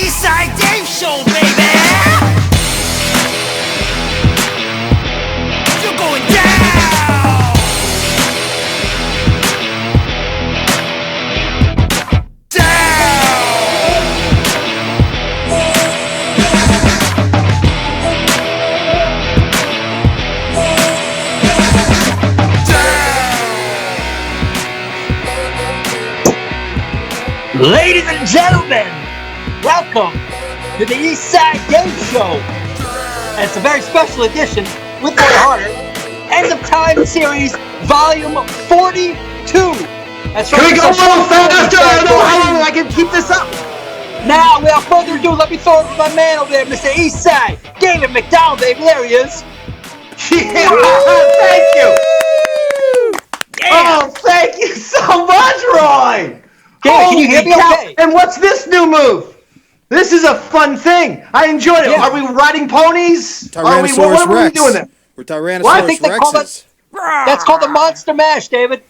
Eastside Dave Show, baby! You're going down! Ladies and gentlemen, welcome to the Eastside Dave Show. And it's a very special edition with Roy Harter, End of Time Series, Volume 42. That's right. Can we go a little faster? I don't know how long I can keep this up. Now, without further ado, let me throw it to my man over there, Mr. Eastside, David McDowell, baby. There he is. Yeah, thank you. Yeah. Oh, thank you so much, Roy. Yeah, can you hear me okay? And what's this new move? This is a fun thing. I enjoyed it. Yeah. Are we riding ponies? Tyrannosaurus what are we Rex. doing there? We're Tyrannosaurus Well, I think they call Rexes. That's called the Monster Mash, David.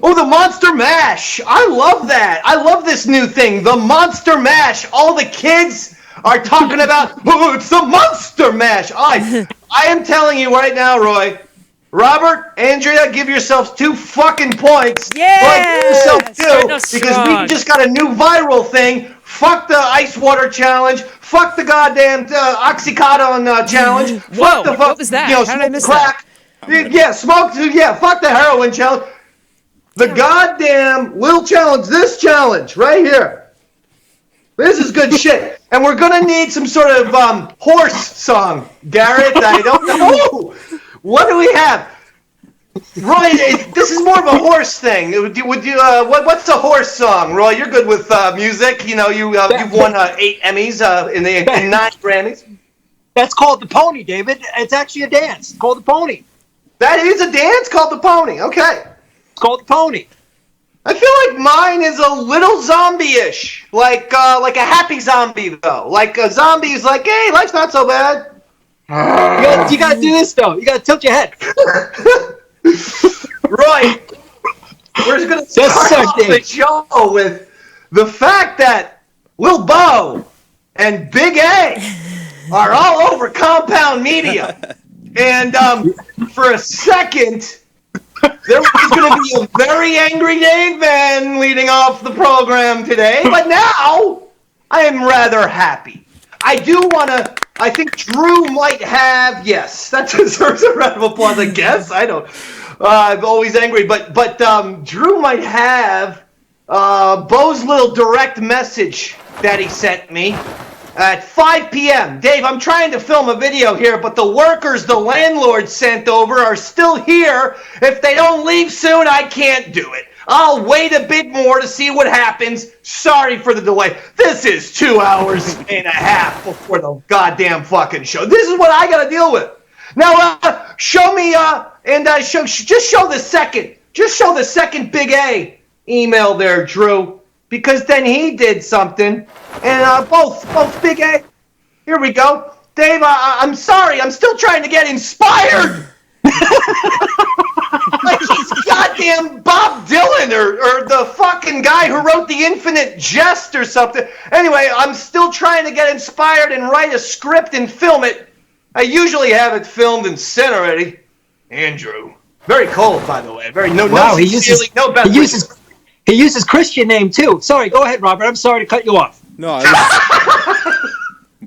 Oh, the Monster Mash. I love that. I love this new thing, the Monster Mash. All the kids are talking about, oh, it's the Monster Mash. I am telling you right now, Roy, Robert, Andrea, give yourselves 2 fucking points. Yeah! Roy, give yourself 2, Starting us because strong. we just got a new viral thing. Fuck the ice water challenge. Fuck the goddamn Oxycodone challenge. Whoa, Fuck the what was that? You know, How did I miss crack. Yeah, smoke. Yeah, fuck the heroin challenge. The goddamn little challenge. This challenge right here. This is good shit. And we're gonna need some sort of horse song, Garrett. I don't know. What do we have? Roy, this is more of a horse thing. What's a horse song? Roy, you're good with music. You know, you've won 8 Emmys in 9 Grammys. That's called the pony, David. It's actually a dance. It's called the pony. That is a dance called the pony. Okay. It's called the pony. I feel like mine is a little zombie-ish, like a happy zombie though. Like a zombie is like, hey, life's not so bad. You gotta do this though. You gotta tilt your head. Roy, we're going to start off the show with the fact that Lil Bo and Big A are all over Compound Media. And for a second, there was going to be a very angry Dave Van leading off the program today. But now, I am rather happy. I do want to... I think Drew might have... Yes, that deserves a round of applause, I guess. I don't... I'm always angry, but Drew might have Bo's little direct message that he sent me at 5 p.m. Dave, I'm trying to film a video here, but the workers the landlord sent over are still here. If they don't leave soon, I can't do it. I'll wait a bit more to see what happens. Sorry for the delay. This is 2 hours and a half before the goddamn fucking show. This is what I gotta deal with. Now, show me, just show the second Big A email there, Drew, because then he did something, and both Big A. Here we go, Dave. I'm sorry, I'm still trying to get inspired. Like he's goddamn Bob Dylan or the fucking guy who wrote The Infinite Jest or something. Anyway, I'm still trying to get inspired and write a script and film it. I usually have it filmed and sent already. Andrew. Very cold, by the way. He uses Christian name, too. Sorry, go ahead, Robert. I'm sorry to cut you off. No,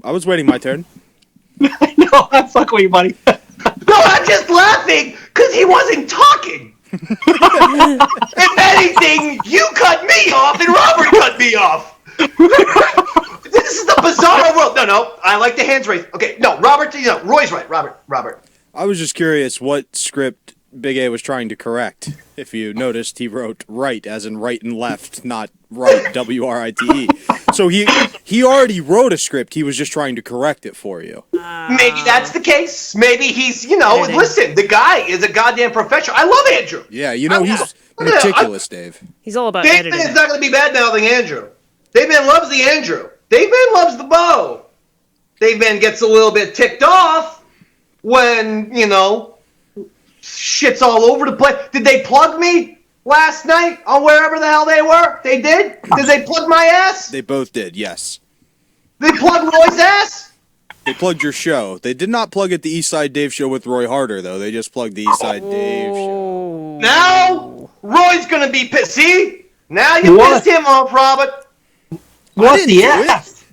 I was waiting my turn. No, I'm fucking with you, buddy. No, I'm just laughing because he wasn't talking. If anything, you cut me off and Robert cut me off. This is the bizarre world. No, I like the hands raised. Okay, no, Robert, Roy's right. Robert. I was just curious what script Big A was trying to correct. If you noticed, he wrote right as in right and left, not right, W-R-I-T-E. So he already wrote a script. He was just trying to correct it for you. Maybe that's the case. Maybe he's, listen, the guy is a goddamn professional. I love Andrew. Yeah, he's meticulous, Dave. He's all about Dave editing. Man's not going to be bad-mouthing Andrew. Dave Man loves the Andrew. Dave Man loves the Bo. Dave Man gets a little bit ticked off when, shit's all over the place. Did they plug me last night on wherever the hell they were? They did? Did they plug my ass? They both did, yes. They plugged Roy's ass. They plugged your show. They did not plug at the Eastside Dave Show with Roy Harter, though. They just plugged the Eastside Dave Show. Now, Roy's going to be pissed. See? Now you pissed him off, Robert. What the F?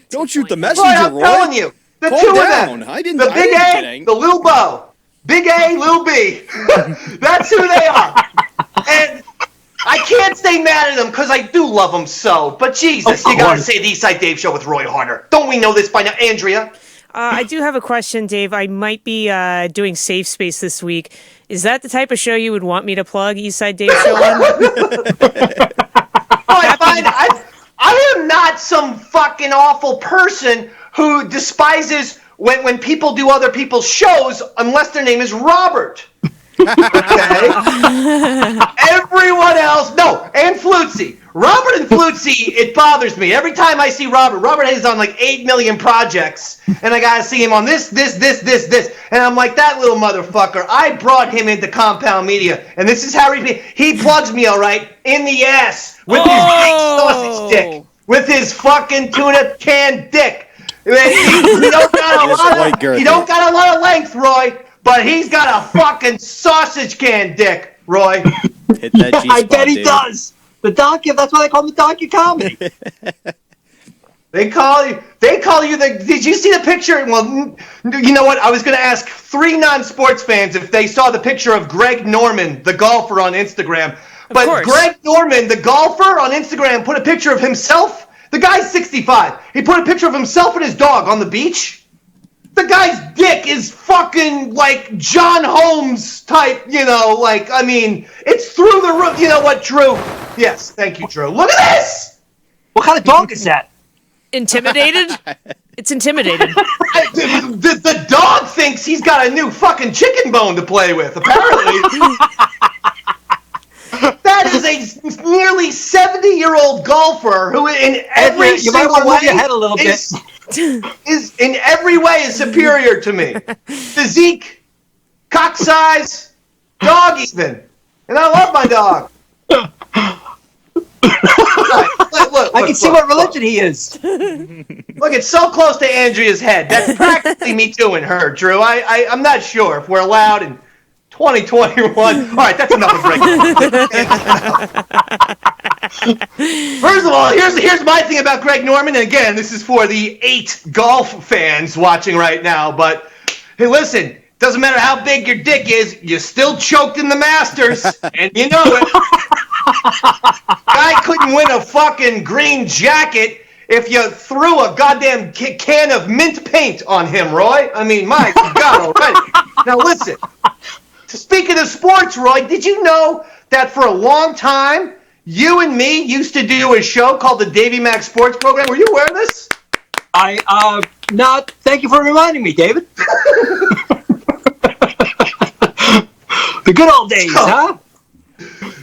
Don't shoot the messenger, Roy, I'm Roy. telling you. The Calm two down. of them. I didn't. The Big I A, didn't the Little Bo. Big A, Little B. That's who they are. And I can't stay mad at them because I do love them so. But Jesus, you got to say the Eastside Dave Show with Roy Harter. Don't we know this by now, Andrea? I do have a question, Dave. I might be doing Safe Space this week. Is that the type of show you would want me to plug Eastside Dave Show on? I am not some fucking awful person who despises when people do other people's shows unless their name is Robert. Okay? Everyone else, no, and Flutzy. Robert and Flutzy, it bothers me. Every time I see Robert is on like 8 million projects, and I gotta see him on this. And I'm like, that little motherfucker, I brought him into Compound Media, and this is how he plugs me, all right, in the ass with his big sausage dick, with his fucking tuna can dick. He don't got a lot of length, Roy, but he's got a fucking sausage can dick, Roy. Hit that G-spot, I bet he Dave. does. The donkey. That's why they call him the donkey comedy. They call you did you see the picture? Well, you know what? I was going to ask 3 non-sports fans if they saw the picture of Greg Norman, the golfer, on Instagram. But Greg Norman, the golfer, on Instagram put a picture of himself. The guy's 65. He put a picture of himself and his dog on the beach. The guy's dick is fucking like John Holmes type, I mean, it's through the roof. You know what, Drew? Yes, thank you, Drew. Look at this! What kind of dog is that? Intimidated? It's intimidated. The dog thinks he's got a new fucking chicken bone to play with, apparently. That is a nearly 70-year-old golfer who in every you might want to move your head a little bit. Is in every way is superior to me. Physique, cock size, dog even. And I love my dog. Look, I can see what religion he is. Look, it's so close to Andrea's head. That's practically me too and her, Drew. I'm not sure if we're allowed in 2021. All right, that's enough of Greg. First of all, here's my thing about Greg Norman. And again, this is for the 8 golf fans watching right now. But hey, listen, doesn't matter how big your dick is, you still choked in the Masters, and you know it. Guy couldn't win a fucking green jacket if you threw a goddamn can of mint paint on him, Roy. I mean, my God already. Now listen. Speaking of sports, Roy, did you know that for a long time, you and me used to do a show called the Davie Mack Sports Program? Were you aware of this? Thank you for reminding me, David. The good old days, huh?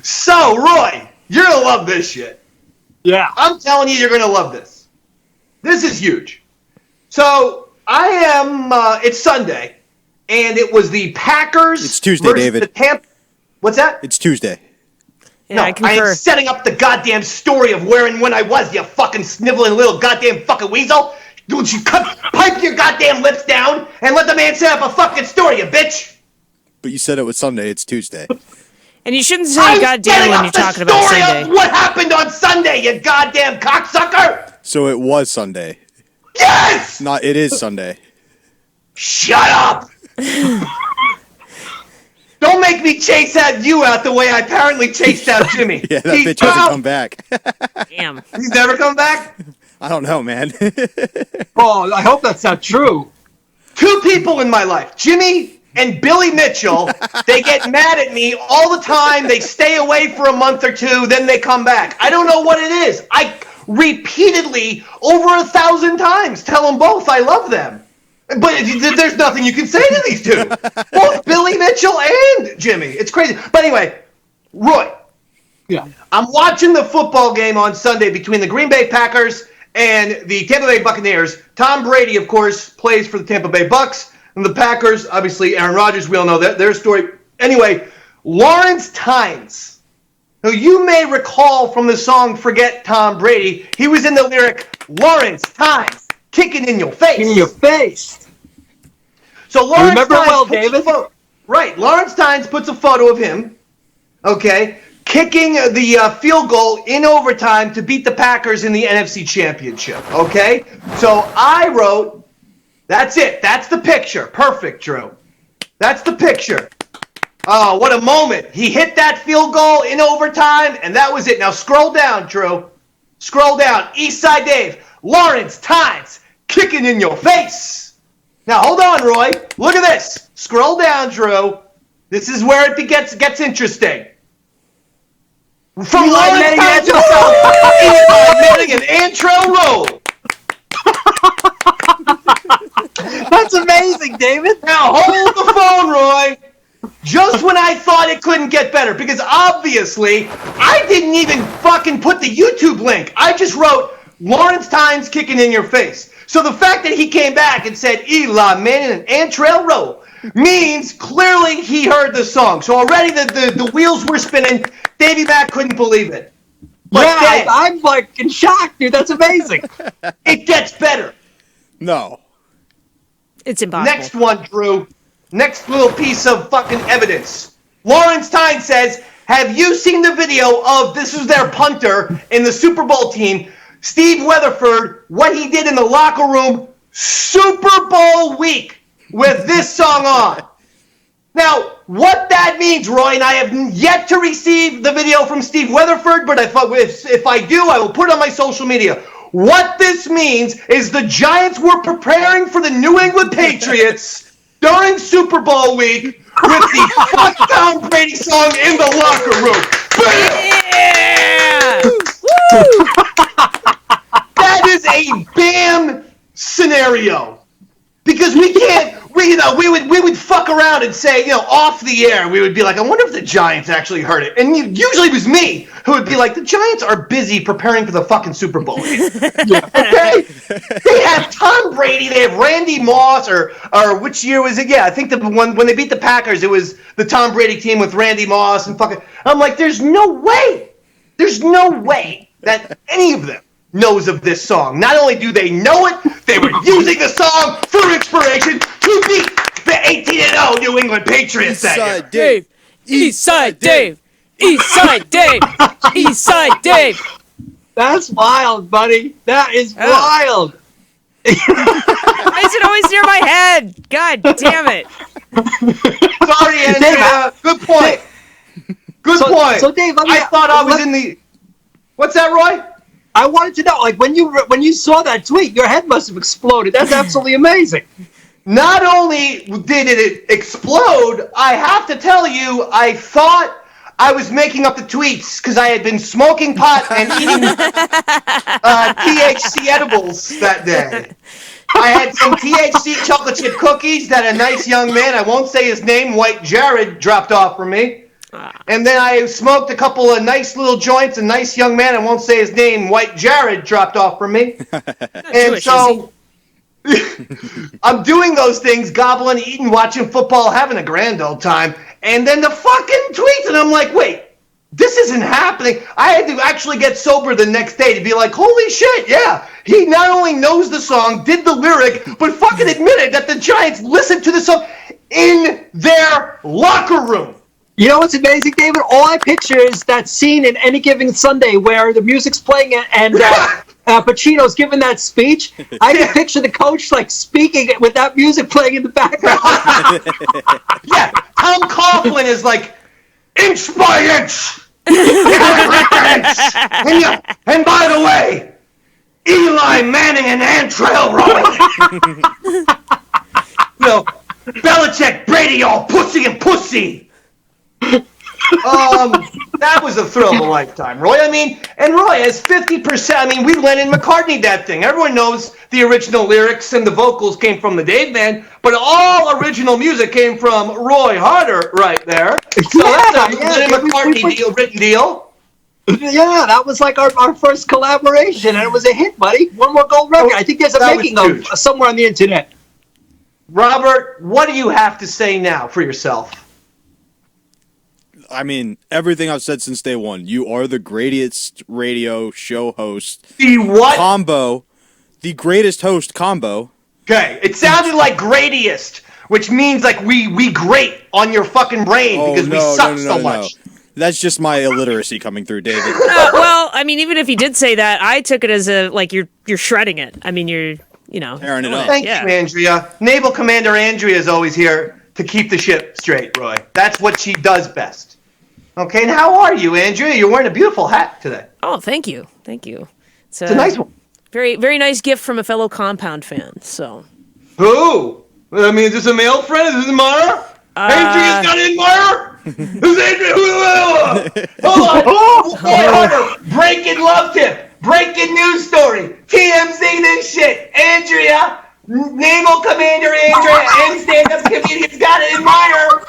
So, Roy, you're going to love this shit. Yeah. I'm telling you, you're going to love this. This is huge. So, it's Sunday. And it was the Packers. It's Tuesday, David. The Tampa. What's that? It's Tuesday. Yeah, No, I I concur. am setting up the goddamn story of where and when I was, you fucking sniveling little goddamn fucking weasel. Don't you pipe your goddamn lips down and let the man set up a fucking story, you bitch. But you said it was Sunday. It's Tuesday. And you shouldn't say goddamn when you're talking about I'm setting up the Sunday. story of what happened on Sunday, you goddamn cocksucker. So it was Sunday. Yes! It is Sunday. Shut up! Don't make me chase you out the way I apparently chased out Jimmy. Yeah, that bitch hasn't come back. Damn. He's never come back? I don't know, man. Oh, I hope that's not true. 2 people in my life, Jimmy and Billy Mitchell, they get mad at me all the time. They stay away for a month or 2, then they come back. I don't know what it is. I repeatedly, over 1,000 times, tell them both I love them. But there's nothing you can say to these 2. Both Billy Mitchell and Jimmy. It's crazy. But anyway, Roy. Yeah. I'm watching the football game on Sunday between the Green Bay Packers and the Tampa Bay Buccaneers. Tom Brady, of course, plays for the Tampa Bay Bucks. And the Packers, obviously, Aaron Rodgers, we all know their story. Anyway, Lawrence Tynes, who you may recall from the song Forget Tom Brady, he was in the lyric, Lawrence Tynes kicking in your face. In your face. So Lawrence remember Tynes well, puts David? Right. Lawrence Tynes puts a photo of him, okay, kicking the field goal in overtime to beat the Packers in the NFC Championship, okay? So I wrote, that's it. That's the picture. Perfect, Drew. That's the picture. Oh, what a moment. He hit that field goal in overtime, and that was it. Now scroll down, Drew. Scroll down. Eastside Dave. Lawrence Tynes kicking in your face. Now, hold on, Roy. Look at this. Scroll down, Drew. This is where it gets interesting. From Lawrence Tynes himself, Eli Manning and Antrell Roll. That's amazing, David. Now, hold the phone, Roy. Just when I thought it couldn't get better, because obviously I didn't even fucking put the YouTube link. I just wrote Lawrence Tynes kicking in your face. So the fact that he came back and said Eli Manning and Antrell Roll means clearly he heard the song. So already the wheels were spinning. Davie Mack couldn't believe it. But yeah, I'm like in shock, dude. That's amazing. It gets better. No. It's impossible. Next one, Drew. Next little piece of fucking evidence. Lawrence Tynes says, have you seen the video of, this is their punter in the Super Bowl team, Steve Weatherford, what he did in the locker room Super Bowl week with this song on? Now, what that means, Roy, and I have yet to receive the video from Steve Weatherford, but if I do, I will put it on my social media. What this means is the Giants were preparing for the New England Patriots during Super Bowl week with the fuck Tom Brady song in the locker room. Yeah! That is a BAM scenario. Because we can't, we would fuck around and say, off the air, we would be like, I wonder if the Giants actually heard it. And usually it was me who would be like, the Giants are busy preparing for the fucking Super Bowl. Okay? They have Tom Brady, they have Randy Moss, or which year was it? Yeah, I think when they beat the Packers, it was the Tom Brady team with Randy Moss and fucking, I'm like, there's no way that any of them knows of this song. Not only do they know it, they were using the song for inspiration to beat the 18-0 New England Patriots that year. Dave. Eastside Dave. Eastside Dave. Eastside Dave. That's wild, buddy. That is wild. Why is it always near my head? God damn it. Sorry, Andrea. Good point. Good point. So, Dave, I thought I was in the... What's that, Roy? I wanted to know, like, when you saw that tweet, your head must have exploded. That's absolutely amazing. Not only did it explode, I have to tell you, I thought I was making up the tweets because I had been smoking pot and eating THC edibles that day. I had some THC chocolate chip cookies that a nice young man, I won't say his name, White Jared, dropped off for me. And then I smoked a couple of nice little joints. A nice young man, I won't say his name, White Jared, dropped off from me. And Jewish, so I'm doing those things, gobbling, eating, watching football, having a grand old time. And then the fucking tweets, and I'm like, wait, this isn't happening. I had to actually get sober the next day to be like, holy shit, yeah. He not only knows the song, did the lyric, but fucking admitted that the Giants listened to the song in their locker room. You know what's amazing, David? All I picture is that scene in Any Given Sunday where the music's playing and Pacino's giving that speech. I can picture the coach like speaking with that music playing in the background. Yeah, Tom Coughlin is like, inch by inch, and by the way, Eli Manning and Antrell Roll. Belichick, Brady, all pussy and pussy. That was a thrill of a lifetime, Roy. I mean, and Roy has 50%. We Lennon McCartney that thing. Everyone knows the original lyrics and the vocals came from the Dave Band, but all original music came from Roy Harter right there. So that's a Lennon McCartney written deal. Yeah, that was like our first collaboration, and it was a hit, buddy. One more gold record. I think there's a making of somewhere on the internet. Robert, what do you have to say now for yourself? I mean, everything I've said since day one. You are the greatest radio show host The what? combo the greatest host combo. Okay, it sounded like greatiest, which means like we grate on your fucking brain because we suck so much. That's just my illiteracy coming through, David. Well, I mean, even if he did say that, I took it as you're shredding it. I mean, you're tearing it up. Thank you, Andrea. Naval Commander Andrea is always here to keep the ship straight, Roy. That's what she does best. Okay, and how are you, Andrea? You're wearing a beautiful hat today. Oh, thank you. It's a nice one. Very, very nice gift from a fellow Compound fan. So. Who? I mean, is this a male friend? Is this Mara? Andrea's not in Mara? Who's Andrea? Hold on. Roy Harter, breaking love tip. Breaking news story. TMZ this shit. Andrea, Naval Commander Andrea, and stand-up comedians got to admire.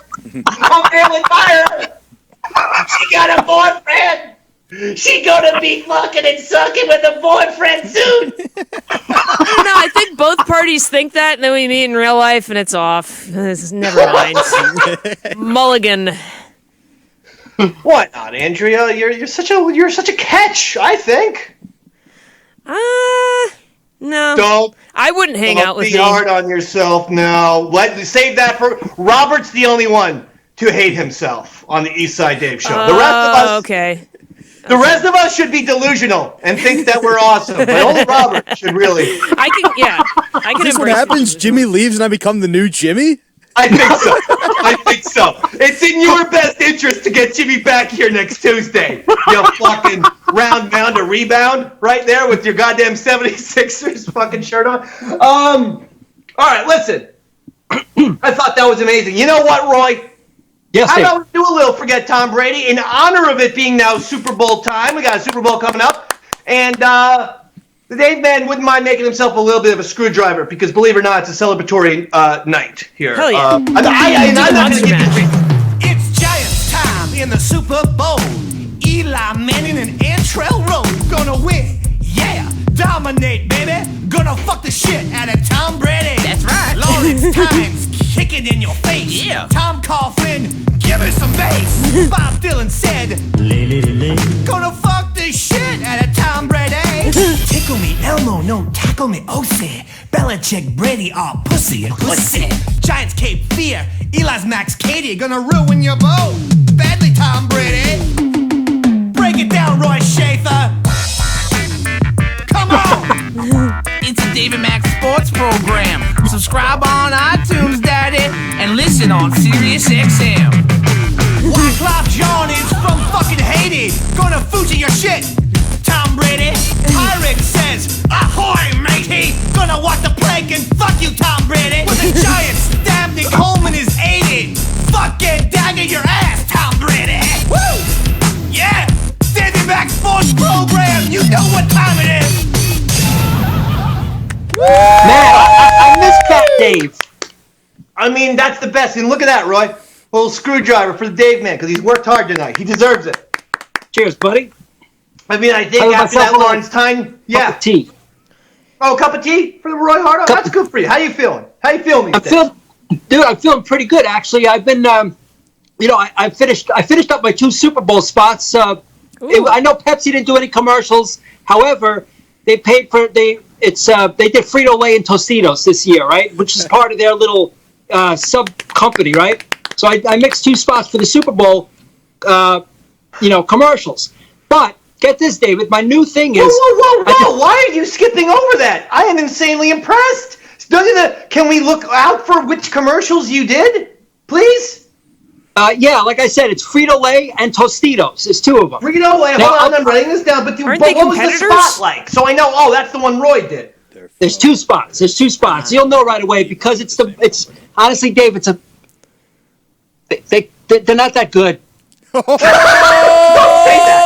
She got a boyfriend. She gonna be fucking and sucking with a boyfriend soon. No, I think both parties think that, and then we meet in real life, and it's off. Never mind. Mulligan. Why not, Andrea? You're such a catch. I think. No. Don't. I wouldn't hang out with me. me. Be hard on yourself now. Save that for Robert's the only one to hate himself on the East Side Dave show. The rest of us. Okay. The rest of us should be delusional and think that we're awesome, but only Robert should really. I can Is this what embrace happens? Jimmy leaves and I become the new Jimmy? I think so. It's in your best interest to get Jimmy back here next Tuesday. You fucking round mound a rebound right there with your goddamn 76ers fucking shirt on. All right, listen. I thought that was amazing. You know what, Roy? Yes, How about we do a little Forget Tom Brady in honor of it being now Super Bowl time? We got a Super Bowl coming up. And the Dave Man wouldn't mind making himself a little bit of a screwdriver because, believe it or not, it's a celebratory night here. Hell yeah. I'm not going to give you It's Giants time in the Super Bowl. Eli Manning and Antrell Rowe gonna win. Yeah, dominate, baby. Gonna fuck the shit out of Tom Brady. That's right. Lawrence Times kicking in your face. Yeah. Tom Coughlin, give us some bass. Bob Dylan said, gonna fuck the shit out of Tom Brady. Tickle me Elmo, no tackle me Osi. Belichick, Brady, all pussy and pussy. Giants Cape Fear, Eli's Max Katie, gonna ruin your boat. Badly, Tom Brady. Break it down, Roy Schaefer. Come on. It's a David Mack sports program. Subscribe on iTunes, Daddy, and listen on Sirius XM. Wyclef Jean is from fucking Haiti. Gonna Fuji your shit, Tom Brady. Pirate says, ahoy, matey. Gonna walk the plank and fuck you, Tom Brady. With the Giants, damn Nick Coleman is 80. Fucking dagger your ass, Tom Brady. Woo! Yeah! David Mack sports program. You know what time it is. Man, I missed that, Dave. I mean, that's the best. And look at that, Roy. A little screwdriver for the Dave Man because he's worked hard tonight. He deserves it. Cheers, buddy. I mean, I think after that Lawrence time, yeah. Cup of tea. Oh, a cup of tea for the Roy Harter? That's good for you. How you feeling? How you feeling these days? I'm feeling pretty good, actually. I've been, I finished up my 2 Super Bowl spots. I know Pepsi didn't do any commercials. However, they paid for they did Frito-Lay and Tostitos this year, right? Which is part of their little sub company, right? So I mixed 2 spots for the Super Bowl, commercials. But get this, David. My new thing is. Whoa! Why are you skipping over that? I am insanely impressed. Can we look out for which commercials you did, please? Yeah, like I said, it's Frito-Lay and Tostitos. There's 2 of them. Frito-Lay. Hold on, I'm writing this down. But what was the spot like? So I know. Oh, that's the one Roy did. There's 2 spots. You'll know right away because it's honestly, Dave. They're not that good. Don't say that.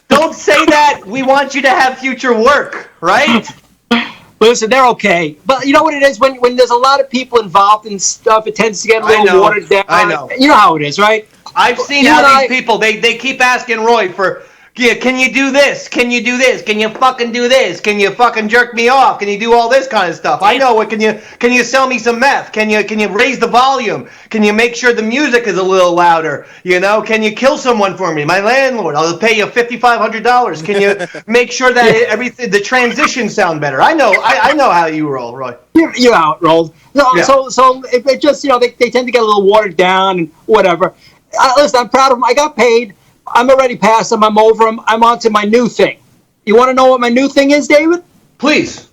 Don't say that. We want you to have future work, right? Listen, they're okay. But you know what it is? When there's a lot of people involved in stuff, it tends to get a little watered down. I know. You know how it is, right? I've seen how these people, they keep asking Roy for, Yeah, can you do this? Can you do this? Can you fucking do this? Can you fucking jerk me off? Can you do all this kind of stuff? I know it. Can you sell me some meth? Can you raise the volume? Can you make sure the music is a little louder? You know, can you kill someone for me? My landlord, I'll pay you $5,500. Can you make sure that everything, the transitions sound better? I know how you roll, Roy. You know how it rolls. No, Yeah. So if they just, they tend to get a little watered down and whatever. Listen, I'm proud of them. I got paid. I'm already past them. I'm over them. I'm on to my new thing. You want to know what my new thing is, David? Please.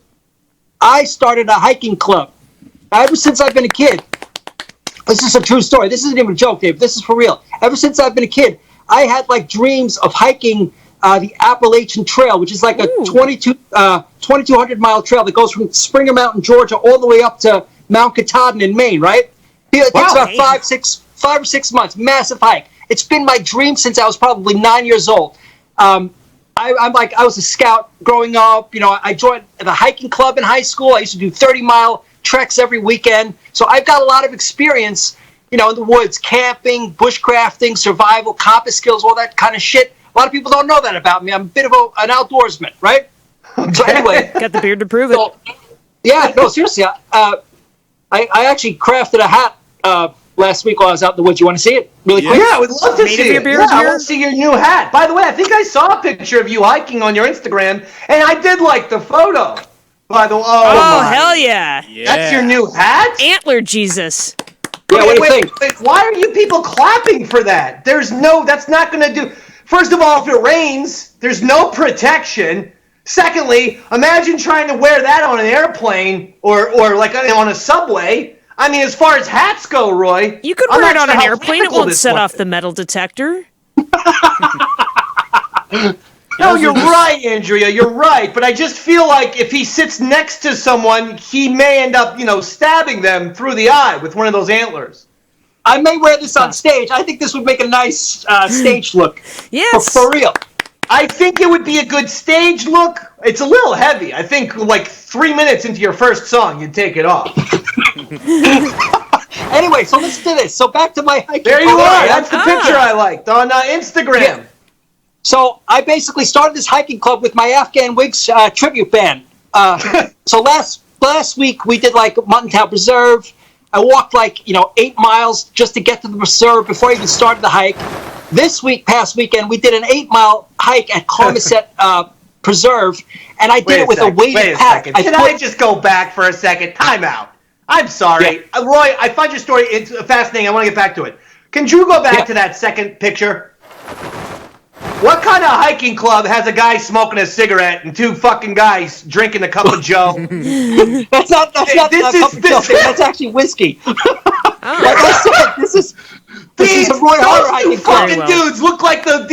I started a hiking club. Ever since I've been a kid. This is a true story. This isn't even a joke, Dave. This is for real. Ever since I've been a kid, I had like dreams of hiking the Appalachian Trail, which is like a 2,200-mile trail that goes from Springer Mountain, Georgia, all the way up to Mount Katahdin in Maine, right? It takes about 5 or 6 months. Massive hike. It's been my dream since I was probably 9 years old. I was a scout growing up. You know, I joined the hiking club in high school. I used to do 30-mile treks every weekend. So I've got a lot of experience, in the woods, camping, bushcrafting, survival, compass skills, all that kind of shit. A lot of people don't know that about me. I'm a bit of an outdoorsman, right? So anyway. Got the beard to prove it. Yeah, no, seriously. I actually crafted a hat last week while I was out in the woods. You want to see it really quick? Yeah, I would love to see it. Beard I want to see your new hat. By the way, I think I saw a picture of you hiking on your Instagram, and I did like the photo. By the way, Oh, hell yeah. That's your new hat? Antler Jesus. Yeah, what do you think? Wait, why are you people clapping for that? That's not going to do. First of all, if it rains, there's no protection. Secondly, imagine trying to wear that on an airplane or like on a subway. I mean, as far as hats go, Roy. You could wear it on an airplane. It won't set off the metal detector. No, you're right, Andrea. You're right. But I just feel like if he sits next to someone, he may end up, stabbing them through the eye with one of those antlers. I may wear this on stage. I think this would make a nice stage look. Yes. For real. I think it would be a good stage look. It's a little heavy. I think like 3 minutes into your first song, you'd take it off. Anyway, so listen to this. So back to my hiking. There you are. That's the picture I liked on Instagram. Yeah. So I basically started this hiking club with my Afghan Wigs tribute band. So last week we did like Muttontown Preserve. I walked 8 miles just to get to the preserve before I even started the hike. This past weekend, we did an 8-mile hike at Comiset Preserve, and I did it with a weighted pack. Can I just go back for a second? Time out. I'm sorry. Yeah. Roy, I find your story fascinating. I want to get back to it. Can you go back to that second picture? What kind of hiking club has a guy smoking a cigarette and 2 fucking guys drinking a cup of Joe? That's not that's actually whiskey. Like I said, this is a Roy Harter hiking club. Fucking dudes look like the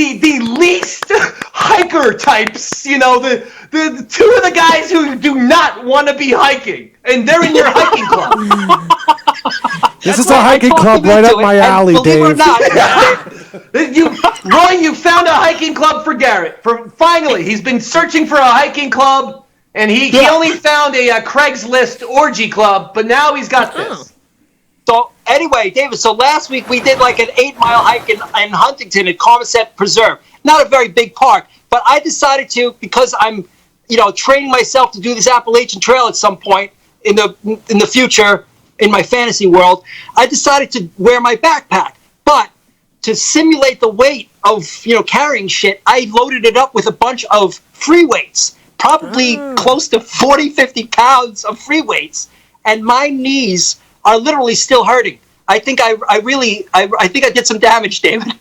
least hiker types. The 2 of the guys who do not want to be hiking, and they're in your hiking club. This is a hiking club right up my alley, Dave. Believe it or not, Roy, you found a hiking club for Garrett. Finally, he's been searching for a hiking club, and he only found a Craigslist orgy club, but now he's got this. So anyway, David, so last week we did like an 8-mile hike in Huntington at Comiset Preserve. Not a very big park, but I decided to, because I'm, training myself to do this Appalachian Trail at some point in the future in my fantasy world, I decided to wear my backpack. But to simulate the weight of, carrying shit, I loaded it up with a bunch of free weights, probably close to 40, 50 pounds of free weights. And my knees are literally still hurting. I think I did some damage, David.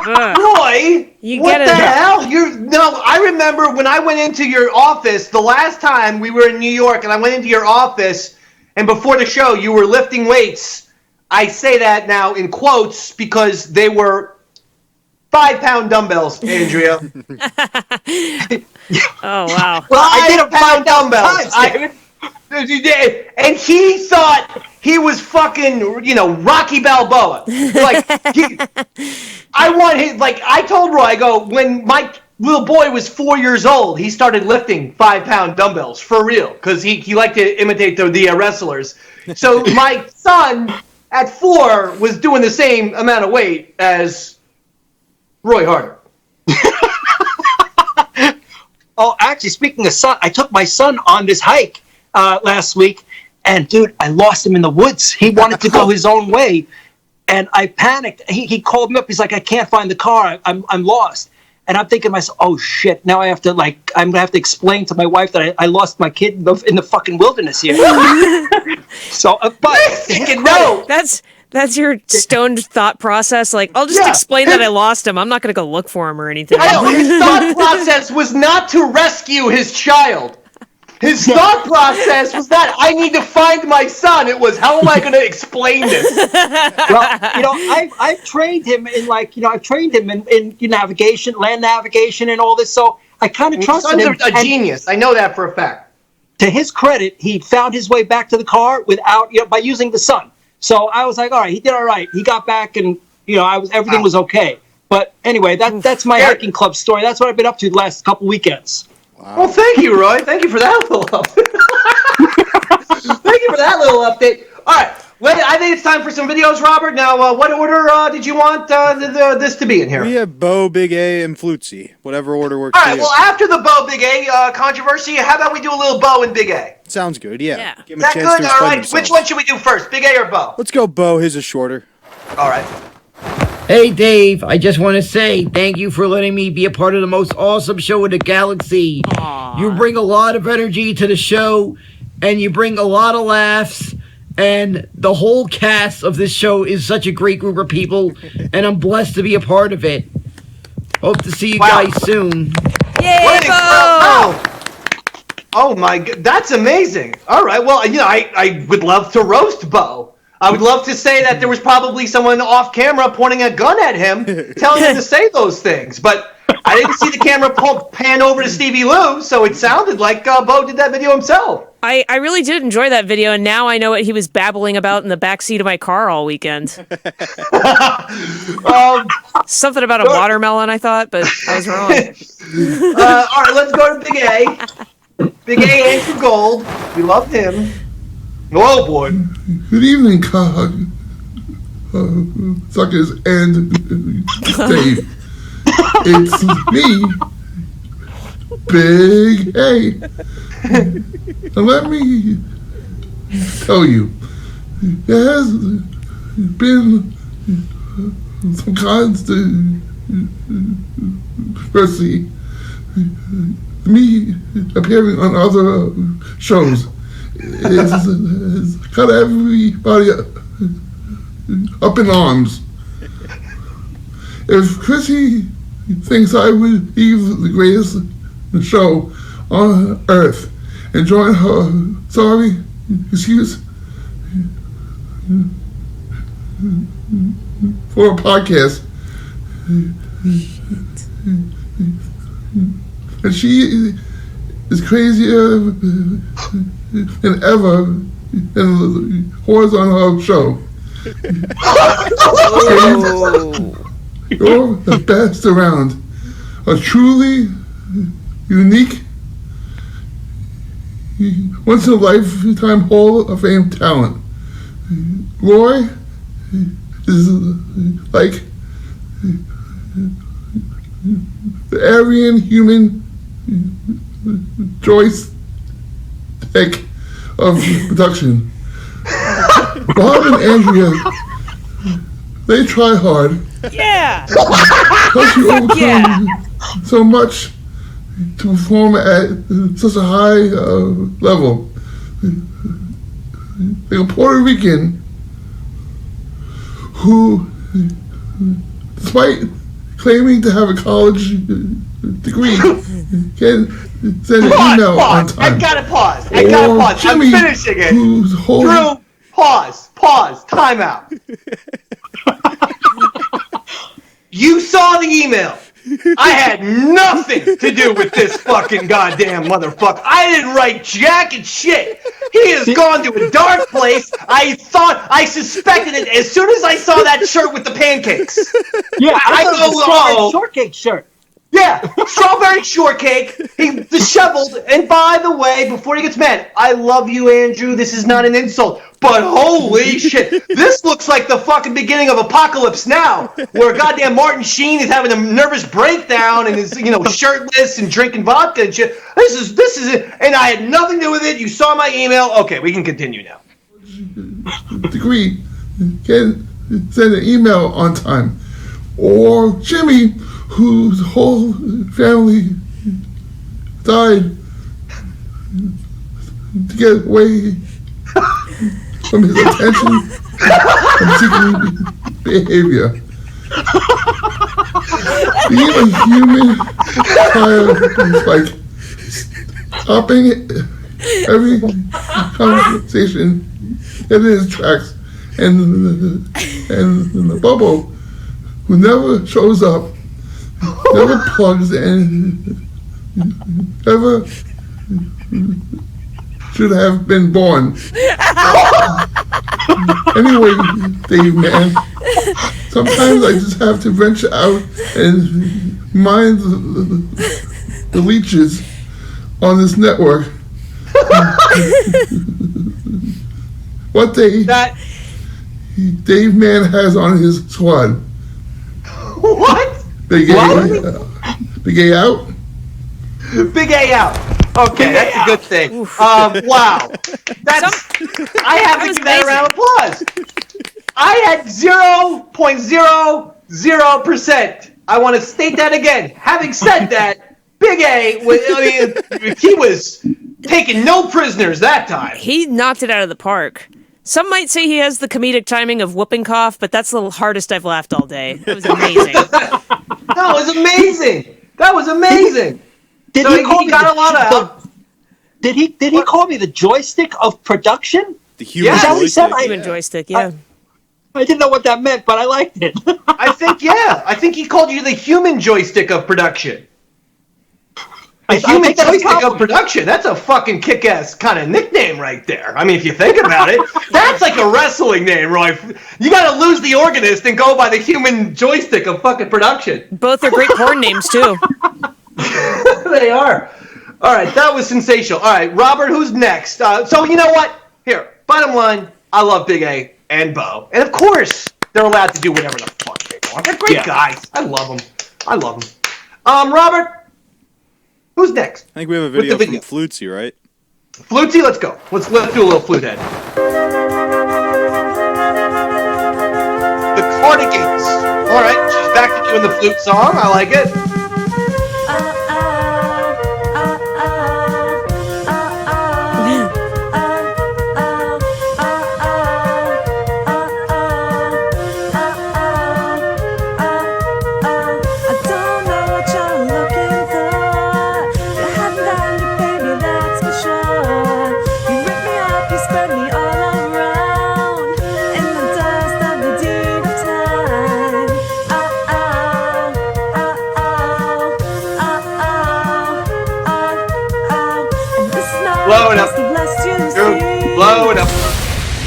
Roy, what the hell? I remember when I went into your office the last time we were in New York, and I went into your office, and before the show, you were lifting weights. I say that now in quotes because they were 5-pound dumbbells, Andrea. Oh, wow. Well, I did 5 dumbbells, David. And he thought he was fucking, Rocky Balboa. I told Roy, I go, when my little boy was 4 years old, he started lifting 5-pound dumbbells for real because he liked to imitate the wrestlers. So my son at 4 was doing the same amount of weight as Roy Harter. actually, speaking of son, I took my son on this hike last week, and dude, I lost him in the woods. He wanted to go his own way, and I panicked. He called me up. He's like, I can't find the car. I'm lost. And I'm thinking to myself, oh shit! Now I have to I'm gonna have to explain to my wife that I lost my kid in the fucking wilderness here. So, but no, that's your stoned thought process. Like, I'll just explain that I lost him. I'm not gonna go look for him or anything. I know, his thought process was not to rescue his child. His thought process was that I need to find my son. It was, how am I going to explain this? Well, I've trained him in I've trained him in navigation, land navigation, and all this. So I kind of trust him. Son's a genius. I know that for a fact. To his credit, he found his way back to the car by using the sun. So I was like, all right, he did all right. He got back, and everything was okay. But anyway, that's my hiking club story. That's what I've been up to the last couple weekends. Wow. Well, thank you, Roy. Thank you for that little update. All right. Well, I think it's time for some videos, Robert. Now, what order did you want this to be in here? We have Bo, Big A, and Flutzy. Whatever order works for you. All right. Well, after the Bo, Big A controversy, how about we do a little Bo and Big A? Sounds good, yeah. Is that good? All right. Which one should we do first, Big A or Bo? Let's go Bo. His is shorter. All right. Hey, Dave, I just want to say thank you for letting me be a part of the most awesome show in the galaxy. Aww. You bring a lot of energy to the show, and you bring a lot of laughs, and the whole cast of this show is such a great group of people, and I'm blessed to be a part of it. Hope to see you guys soon. Yay, Bo! Oh, my God. That's amazing. All right. Well, I would love to roast Bo. I would love to say that there was probably someone off camera pointing a gun at him, telling him to say those things. But I didn't see the camera pan over to Stevie Lou, so it sounded like Bo did that video himself. I really did enjoy that video, and now I know what he was babbling about in the backseat of my car all weekend. Something about a watermelon, I thought, but I was wrong. All right, let's go to Big A. Big A, Andrew Gold. We love him. Oh, boy. Good evening, suckers and Dave. It's me, Big A. And let me tell you, there has been some controversy. Me appearing on other shows. It's got everybody up in arms. If Chrissy thinks I would leave the greatest show on earth and join her excuse for a podcast, and she is crazier than ever and whores on her show. You're the best around. A truly unique, once-in-a-lifetime Hall of Fame talent. Roy is like the Aryan human joystick of production. Bob and Andrea, they try hard. Yeah. Plus you overcome so much to perform at such a high level. Like a Puerto Rican who, despite claiming to have a college degree, can send an email on time. I gotta pause. I'm finishing it. Drew, pause. Time out. You saw the email. I had nothing to do with this fucking goddamn motherfucker. I didn't write jack and shit. He has gone to a dark place. I suspected it as soon as I saw that shirt with the pancakes. Yeah, I go, shortcake shirt. Yeah, strawberry shortcake. He disheveled. And by the way, before he gets mad, I love you, Andrew. This is not an insult. But holy shit, this looks like the fucking beginning of Apocalypse Now, where goddamn Martin Sheen is having a nervous breakdown and is, shirtless and drinking vodka and shit. This is it. And I had nothing to do with it. You saw my email. Okay, we can continue now. Degree can send an email on time. Or Jimmy, whose whole family died to get away from his attention and seeking behavior. Being a human child is like stopping every conversation in its tracks, and the bubble who never shows up, never plugs, and never should have been born. Anyway, Dave, man, sometimes I just have to venture out and mind the leeches on this network. What Dave Man has on his squad. What? Big A out? Big A out. Okay, that's a good thing. Wow. I have to give that a round of applause. I had 0.00%. I want to state that again. Having said that, Big A, he was taking no prisoners that time. He knocked it out of the park. Some might say he has the comedic timing of whooping cough, but that's the hardest I've laughed all day. It was amazing. That was amazing. That was amazing. Did he call me the joystick of production? The human joystick. Human joystick, yeah. I didn't know what that meant, but I liked it. I think he called you the human joystick of production. The human joystick of production. That's a fucking kick-ass kind of nickname right there. I mean, if you think about it, that's like a wrestling name, Roy. You got to lose the organist and go by the human joystick of fucking production. Both are great porn names, too. They are. All right, that was sensational. All right, Robert, who's next? So you know what? Here, bottom line, I love Big A and Bo. And of course, they're allowed to do whatever the fuck they want. They're great guys. I love them. Robert, who's next? I think we have a video from Flutesy, right? Flutesy, let's go. Let's do a little flute head. The Cardigans. All right, she's back to doing the flute song. I like it.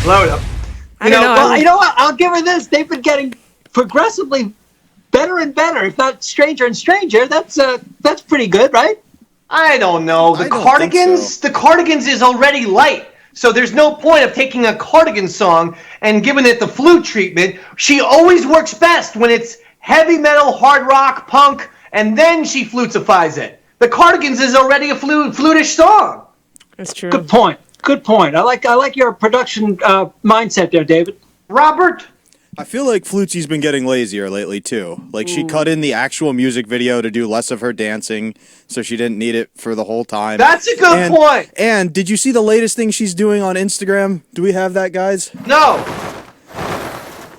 Blow it up. You know what? I'll give her this. They've been getting progressively better and better, if not stranger and stranger. That's pretty good, right? I don't know. The Cardigans is already light. So there's no point of taking a Cardigan song and giving it the flute treatment. She always works best when it's heavy metal, hard rock, punk, and then she flutesifies it. The Cardigans is already a flutish song. That's true. Good point. I like your production mindset there, David. Robert? I feel like Flutesy's been getting lazier lately, too. Like, she cut in the actual music video to do less of her dancing, so she didn't need it for the whole time. That's a good point. And did you see the latest thing she's doing on Instagram? Do we have that, guys? No.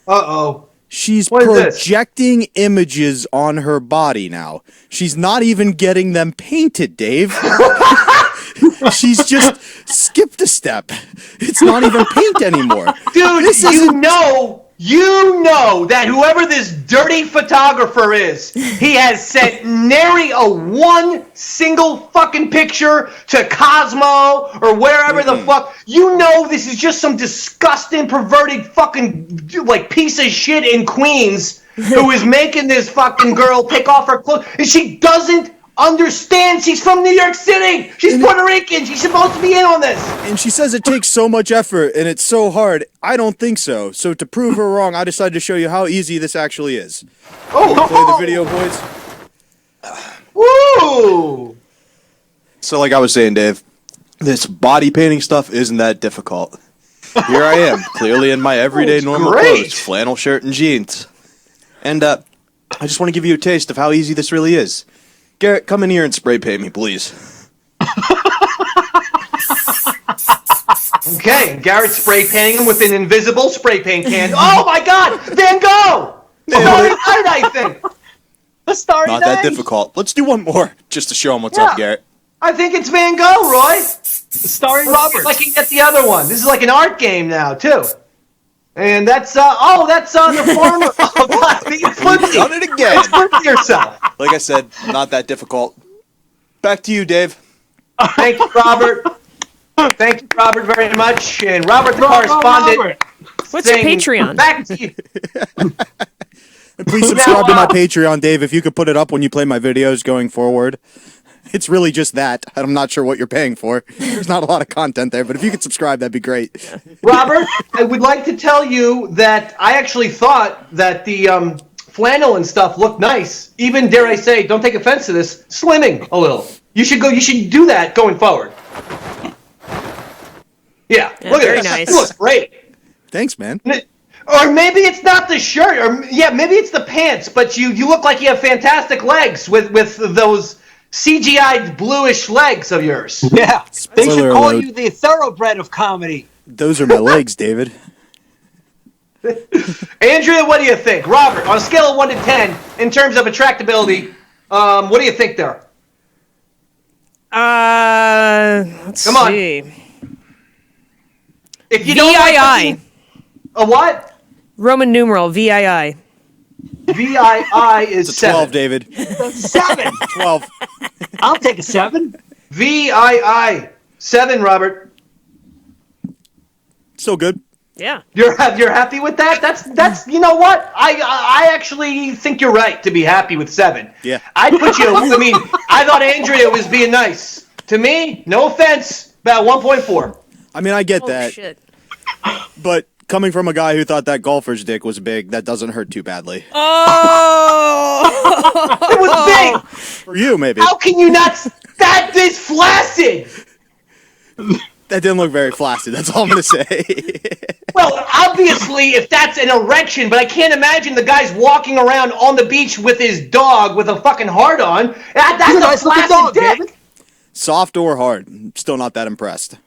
Uh-oh. She's projecting images on her body now. She's not even getting them painted, Dave. She's just skipped a step. It's not even paint anymore. Dude, you know that whoever this dirty photographer is, he has sent nary a one single fucking picture to Cosmo or wherever the fuck. You know this is just some disgusting, perverted fucking like piece of shit in Queens who is making this fucking girl take off her clothes, and she doesn't understand. She's from New York City. She's Puerto Rican. She's supposed to be in on this. And she says it takes so much effort and it's so hard. I don't think so. So to prove her wrong, I decided to show you how easy this actually is. Oh, play the video, boys. Woo! So like I was saying, Dave, this body painting stuff isn't that difficult. Here I am, clearly in my everyday normal clothes, flannel shirt and jeans. And I just want to give you a taste of how easy this really is. Garrett, come in here and spray paint me, please. Okay, Garrett's spray painting him with an invisible spray paint can. Oh my God, Van Gogh! Starry Night, I think. The Starry Night. Not that difficult. Let's do one more, just to show him what's up, Garrett. I think it's Van Gogh, Roy. The Starry Robert. If I can get the other one. This is like an art game now, too. And that's the farmer. Oh, God, You've done it again. Flip yourself. Like I said, not that difficult. Back to you, Dave. Thank you, Robert. Thank you, Robert, very much. And Robert, the correspondent. What's your Patreon? Back to you. And please subscribe to my Patreon, Dave, if you could put it up when you play my videos going forward. It's really just that. I'm not sure what you're paying for. There's not a lot of content there, but if you could subscribe, that'd be great. Robert, I would like to tell you that I actually thought that the flannel and stuff looked nice. Even, dare I say, don't take offense to this, slimming a little. You should do that going forward. Yeah, look at very this. nice. It looks great. Thanks, man. Or maybe it's not the shirt, or maybe it's the pants, but you look like you have fantastic legs with those CGI'd bluish legs of yours. Yeah, they should Spoiler call alert. you the thoroughbred of comedy. Those are my legs, David. Andrea, what do you think? Robert, on a scale of 1 to 10, in terms of attractability, what do you think there? Let's Come on. see. If you don't like VII. a what? Roman numeral VII. VII is It's a 12, 7. David. 7. 12. I'll take a 7. VII 7, Robert. Still good. Yeah. You're happy with that? That's you know what? I actually think you're right to be happy with 7. Yeah. I'd put you. I mean, I thought Andrea was being nice to me. No offense, about 1.4. I mean, I get Oh, that. shit. But coming from a guy who thought that golfer's dick was big, that doesn't hurt too badly. Oh! It was big. For you, maybe. How can you not? That is flaccid. That didn't look very flaccid. That's all I'm going to say. Well, obviously, if that's an erection, but I can't imagine the guy's walking around on the beach with his dog with a fucking heart on. That's a nice looking flaccid dog, dick. David. Soft or hard. Still not that impressed.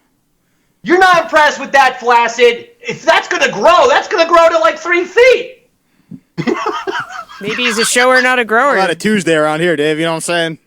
You're not impressed with that flaccid. If that's going to grow to like 3 feet. Maybe he's a shower, not a grower. Not a Tuesday around here, Dave. You know what I'm saying?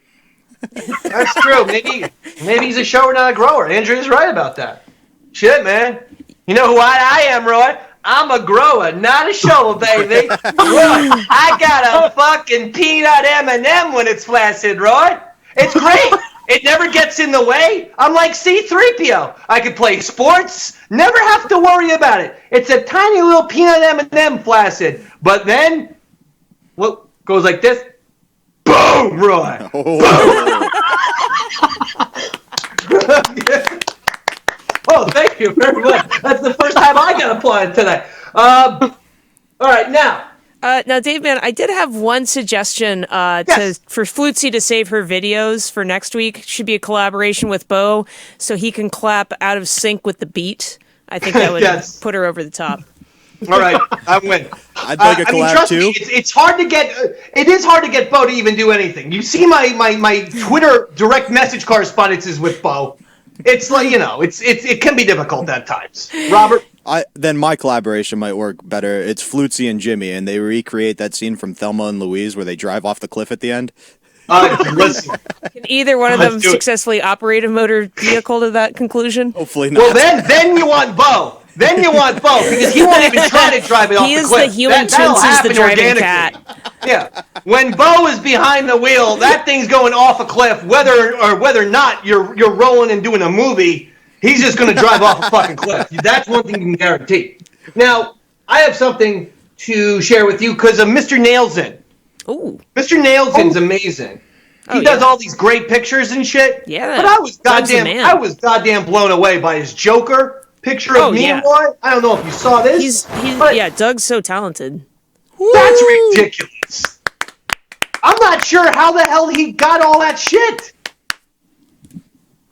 That's true. Maybe he's a shower, not a grower. Andrea's right about that. Shit, man. You know who I am, Roy? I'm a grower, not a shower, baby. Roy, I got a fucking peanut M&M when it's flaccid, Roy. It's great. It never gets in the way. I'm like C-3PO. I can play sports, never have to worry about it. It's a tiny little peanut M&M flaccid. But then, what goes like this? Boom, Roy. Oh, thank you very much. That's the first time I got applauded tonight. All right, now. Now, Dave, man, I did have one suggestion for Flutzy to save her videos for next week. Should be a collaboration with Bo, so he can clap out of sync with the beat. I think that would put her over the top. All right, I win. I'd like a collab trust too. Me, it's hard to get. It is hard to get Bo to even do anything. You see my Twitter direct message correspondences with Bo. It's like it can be difficult at times. Robert. Then my collaboration might work better. It's Flutzy and Jimmy, and they recreate that scene from Thelma and Louise where they drive off the cliff at the end. Listen. Can either one of them successfully operate a motor vehicle to that conclusion? Hopefully not. Well, then you want Bo. Then you want Bo because he won't even try to drive it off the cliff. He is the human Toonces, the driving cat. Yeah. When Bo is behind the wheel, that thing's going off a cliff, whether or not you're rolling and doing a movie. He's just going to drive off a fucking cliff. That's one thing you can guarantee. Now, I have something to share with you because of Mr. Nailsin. Ooh. Mr. Nailsin's amazing. He does all these great pictures and shit. Yeah. But I was goddamn blown away by his Joker picture of me and Roy. I don't know if you saw this. Doug's so talented. That's ridiculous. I'm not sure how the hell he got all that shit.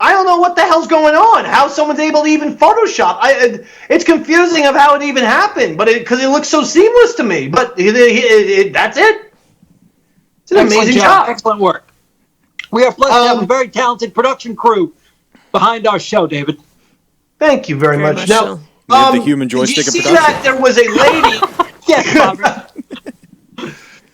I don't know what the hell's going on. How someone's able to even Photoshop. It's confusing of how it even happened, but because it looks so seamless to me. But that's it. It's an amazing job. Excellent work. We are blessed to have a very talented production crew behind our show, David. Thank you very much. Now, the human joystick of production. That there was a lady? Yes, Robert.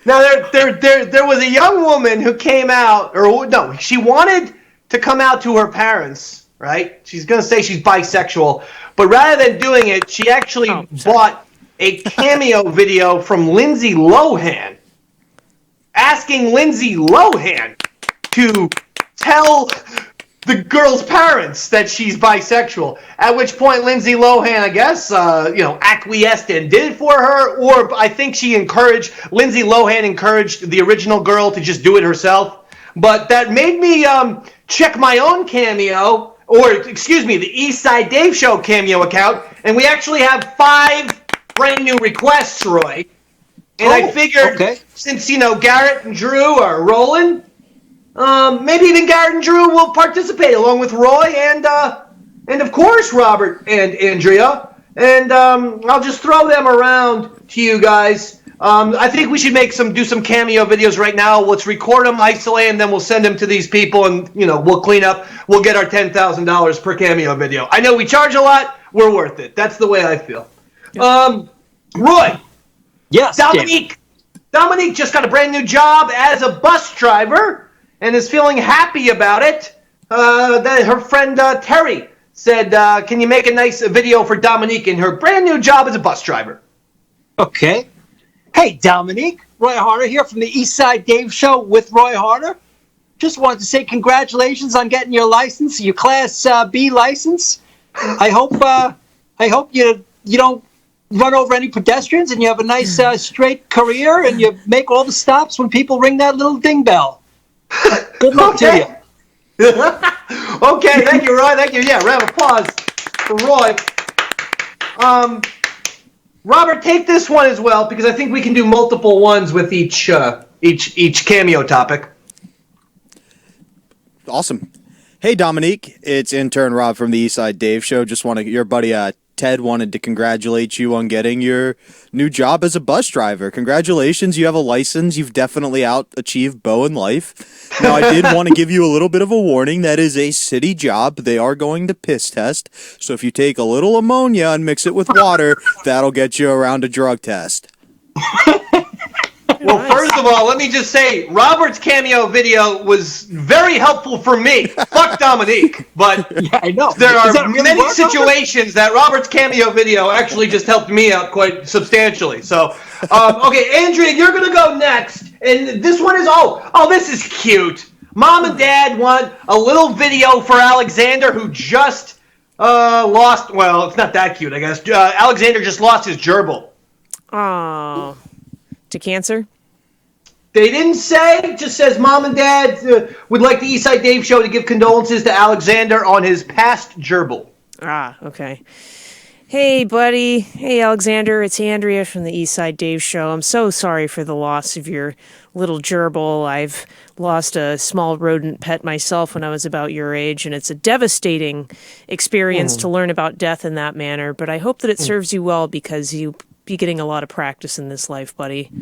Now there was a young woman who came out, or no, she wanted to come out to her parents. Right? She's gonna say she's bisexual, but rather than doing it, she actually bought a cameo video from Lindsay Lohan, asking Lindsay Lohan to tell the girl's parents that she's bisexual. At which point Lindsay Lohan, I guess, acquiesced and did it for her, or I think Lindsay Lohan encouraged the original girl to just do it herself. But that made me check my own Cameo, the Eastside Dave Show Cameo account, and we actually have 5 brand new requests, Roy. And I figured, since, Garrett and Drew are rolling, maybe even Garrett and Drew will participate along with Roy and of course Robert and Andrea. And I'll just throw them around to you guys. I think we should do some cameo videos right now. Let's record them, isolate them, then we'll send them to these people, and we'll clean up. We'll get our $10,000 per cameo video. I know we charge a lot. We're worth it. That's the way I feel. Roy. Yes. Dominique just got a brand new job as a bus driver and is feeling happy about it. Her friend Terry said, can you make a nice video for Dominique in her brand new job as a bus driver? Okay. Hey, Dominique. Roy Harter here from the Eastside Dave Show with Roy Harter. Just wanted to say congratulations on getting your license, your Class B license. I hope you don't run over any pedestrians and you have a nice straight career and you make all the stops when people ring that little ding bell. Good luck to you. Okay, thank you, Roy. Thank you. Yeah, round of applause for Roy. Robert, take this one as well because I think we can do multiple ones with each cameo topic. Awesome. Hey, Dominique. It's intern Rob from the Eastside Dave Show. Your buddy Ted wanted to congratulate you on getting your new job as a bus driver. Congratulations, you have a license. You've definitely out-achieved Bo in life. Now, I did want to give you a little bit of a warning. That is a city job. They are going to piss test. So if you take a little ammonia and mix it with water, that'll get you around a drug test. Well, first of all, let me just say, Robert's cameo video was very helpful for me. Fuck Dominique. But yeah, I know. There are many situations that Robert's cameo video actually just helped me out quite substantially. So, okay, Andrea, you're going to go next. And this one is, this is cute. Mom and Dad want a little video for Alexander, who just lost, well, it's not that cute, I guess. Alexander just lost his gerbil. Oh. To cancer? They didn't say. It just says Mom and Dad would like the Eastside Dave Show to give condolences to Alexander on his past gerbil. Ah, okay. Hey, buddy. Hey, Alexander. It's Andrea from the Eastside Dave Show. I'm so sorry for the loss of your little gerbil. I've lost a small rodent pet myself when I was about your age, and it's a devastating experience to learn about death in that manner. But I hope that it serves you well because you'll be getting a lot of practice in this life, buddy.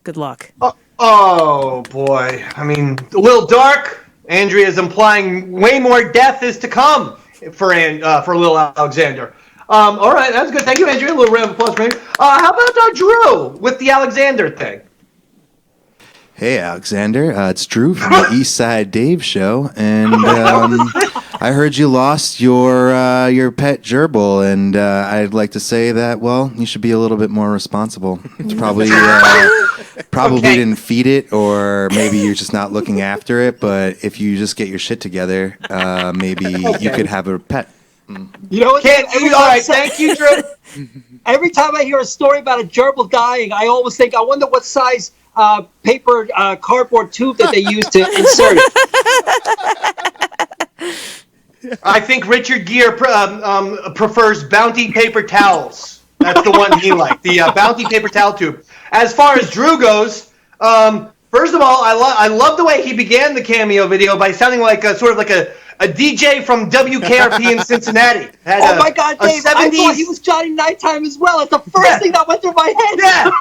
Good luck. Oh, boy. I mean, a little dark. Andrea is implying way more death is to come for little Alexander. All right, that's good. Thank you, Andrea. A little round of applause for Andrea. How about Drew with the Alexander thing? Hey, Alexander. It's Drew from the Eastside Dave Show, and I heard you lost your pet gerbil, and I'd like to say that, well, you should be a little bit more responsible. It's probably didn't feed it, or maybe you're just not looking after it. But if you just get your shit together, maybe you could have a pet. You know what? All right, thank you, Drew. Every time I hear a story about a gerbil dying, I always think, I wonder what size paper cardboard tube that they use to insert it. I think Richard Gere prefers Bounty paper towels. That's the one he liked, the Bounty paper towel tube. As far as Drew goes, first of all, I love the way he began the cameo video by sounding like sort of like a DJ from WKRP in Cincinnati. Oh my God, Dave! I thought he was Johnny Nighttime as well. It's the first thing that went through my head. Yeah,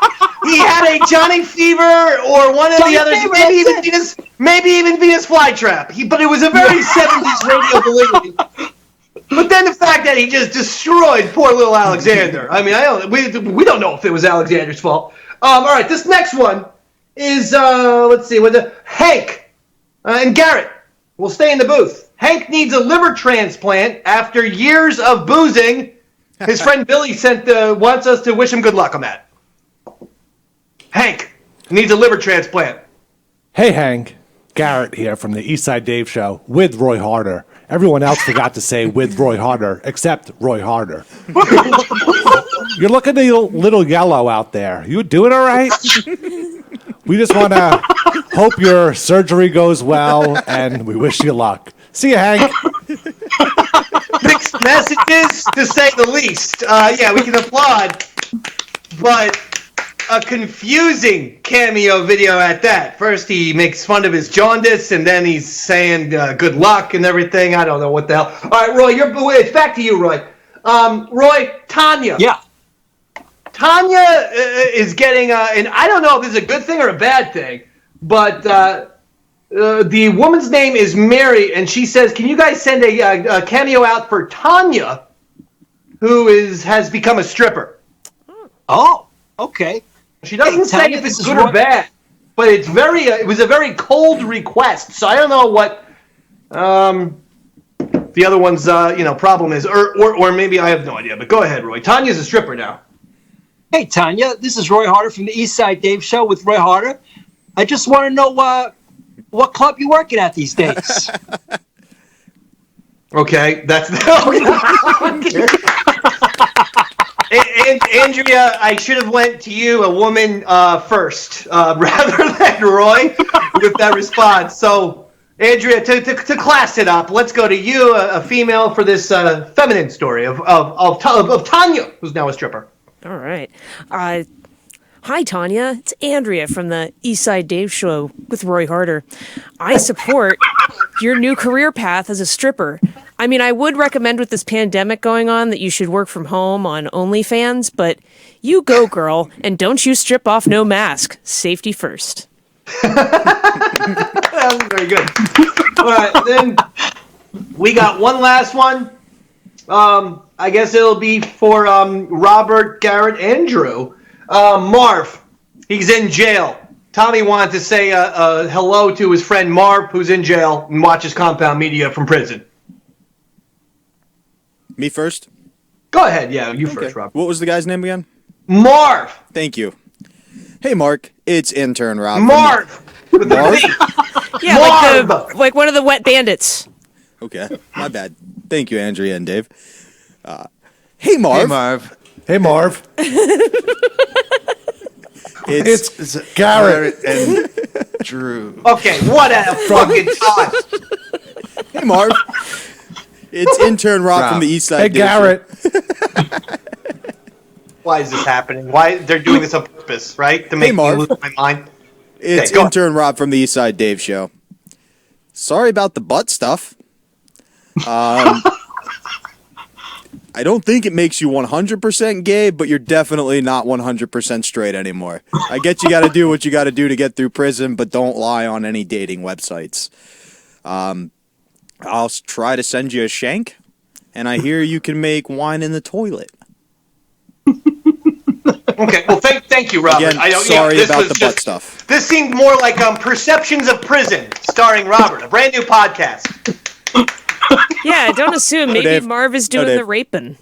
he had a Johnny Fever or one of the others, maybe even Venus Flytrap. But it was a very 70s radio delivery. But then the fact that he just destroyed poor little Alexander. I mean, we don't know if it was Alexander's fault. All right, this next one is let's see, with Hank and Garrett. We'll stay in the booth. Hank needs a liver transplant after years of boozing. His friend Billy wants us to wish him good luck on that. Hank needs a liver transplant. Hey, Hank. Garrett here from the Eastside Dave Show with Roy Harter. Everyone else forgot to say with Roy Harter, except Roy Harter. You're looking a little yellow out there. You doing all right? We just want to hope your surgery goes well, and we wish you luck. See you, Hank. Mixed messages, to say the least. Yeah, we can applaud, but a confusing cameo video at that. First, he makes fun of his jaundice, and then he's saying good luck and everything. I don't know what the hell. All right, Roy, it's back to you, Roy. Roy, Tanya. Yeah. Tanya is getting, and I don't know if this is a good thing or a bad thing, but the woman's name is Mary, and she says, can you guys send a cameo out for Tanya, who has become a stripper? Oh, okay. She doesn't say if it's good or bad, but it's it was a very cold request, so I don't know what the other one's problem is, or maybe I have no idea, but go ahead, Roy. Tanya's a stripper now. Hey, Tanya, this is Roy Harter from the Eastside Dave Show with Roy Harter. I just want to know what club you're working at these days. Okay, that's... Andrea, I should have went to you, a woman, first, rather than Roy, with that response. So, Andrea, to class it up, let's go to you, a female, for this feminine story of Tanya, who's now a stripper. All right. Hi, Tanya. It's Andrea from the Eastside Dave Show with Roy Harter. I support your new career path as a stripper. I mean, I would recommend with this pandemic going on that you should work from home on OnlyFans, but you go, girl, and don't you strip off no mask. Safety first. That was very good. All right, then we got one last one. I guess it'll be for Robert, Garrett, and Drew. Marv, he's in jail. Tommy wanted to say hello to his friend Marv, who's in jail and watches Compound Media from prison. Me first? Go ahead, yeah, you first, Rob. What was the guy's name again? Marv! Thank you. Hey, Mark, it's intern Rob. Marv! Marv? Yeah, Marv! like one of the wet bandits. Okay, my bad. Thank you, Andrea and Dave. Hey, Marv. Hey, Marv. Hey, Marv. It's Garrett and Drew. Okay, what a fucking time. Hey, Marv. It's intern Rob from the East Side. Hey, Garrett. Why is this happening? Why they're doing this on purpose, right? To make me lose my mind. It's Okay, intern Rob from the East Side Dave Show. Sorry about the butt stuff. I don't think it makes you 100% gay, but you're definitely not 100% straight anymore. I get you got to do what you got to do to get through prison, but don't lie on any dating websites. I'll try to send you a shank, and I hear you can make wine in the toilet. Okay, well, thank you, Robert. Again, sorry about the butt stuff. This seemed more like Perceptions of Prison, starring Robert, a brand new podcast. Yeah, don't assume. Maybe Dave. Marv is doing the raping.